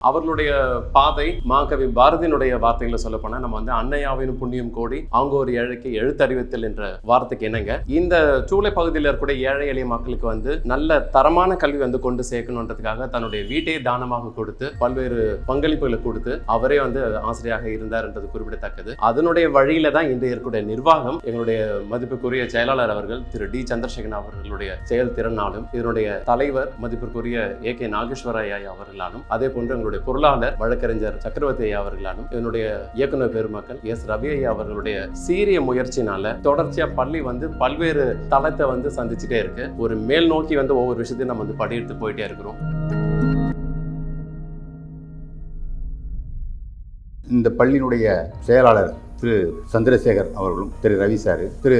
அவர்களுடைய பாதை மாகவி பாரதியினுடைய வார்த்தைகளை சொல்ல போனா நம்ம அன்னையாவின் புண்ணியம் கோடி அவங்க ஒரு ஏழைக்கு எழுத்தறிவித்தல் என்ற வார்த்தைக்கு என்னங்க இந்த சூளை பகுதியில் இருக்கக்கூடிய ஏழை எளிய மக்களுக்கு நல்ல தரமான கல்வி கொண்டு சேர்க்கணுன்றதுக்காக தன்னுடைய வீட்டையே தானமாக கொடுத்து பல்வேறு பங்களிப்புகளை கொடுத்து அவரே ஆசிரியராக இருந்தார் என்றது குறிப்பிடத்தக்கது. அதனுடைய வழியில தான் இன்று இருக்கக்கூடிய நிர்வாகம் எங்களுடைய மதிப்புக்குரிய செயலாளர் அவர்கள் திரு டி சந்திரசேகரன் அவர்களுடைய செயல்திறனாலும் இதனுடைய தலைவர் மதிப்பிற்குரிய ஏ.கே. நாகேஸ்வர ஐயா அவர்களாலும் அதே போன்று பொருளாளர் வழக்கறிஞர் சக்கரவர்த்தி ஐயா அவர்களாலும் இதனுடைய இயக்குனர் பெருமக்கள் எஸ். ரவி ஐயா அவர்களுடைய சீரிய முயற்சினால தொடர்ச்சியா பள்ளி பல்வேறு தளத்தை சந்திச்சுட்டே இருக்கு. ஒரு மேல் நோக்கி ஒவ்வொரு விஷயத்தையும் நம்ம படியெடுத்து போயிட்டே இருக்கிறோம். இந்த பள்ளியினுடைய செயலாளர் திரு சந்திரசேகர் அவர்களும் திரு ரவி சார் திரு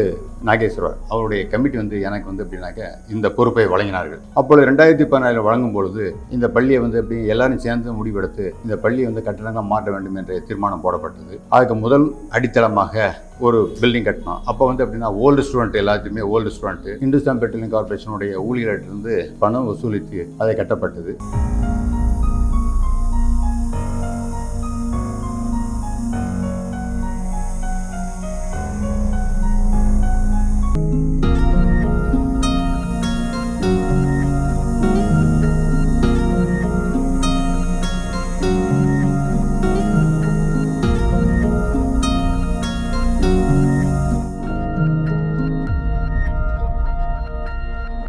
நாகேஸ்வரர் அவருடைய கமிட்டி எனக்கு அப்படின்னாக்க இந்த பொறுப்பை வழங்கினார்கள். அப்பொழுது 2014 வழங்கும் பொழுது இந்த பள்ளியை அப்படி எல்லாரும் சேர்ந்து முடிவெடுத்து இந்த பள்ளியை கட்டணமாக மாற்ற வேண்டும் என்ற தீர்மானம் போடப்பட்டது. அதுக்கு முதல் அடித்தளமாக ஒரு பில்டிங் கட்டணும். அப்போ அப்படின்னா ஓல்டு ஸ்டூடெண்ட் எல்லாத்தையுமே ஓல்டு ஸ்டூடெண்ட் இந்துஸ்தான் பெட்ரோலியம் கார்பரேஷனுடைய ஊழியர்களிருந்து பணம் வசூலித்து அதை கட்டப்பட்டது.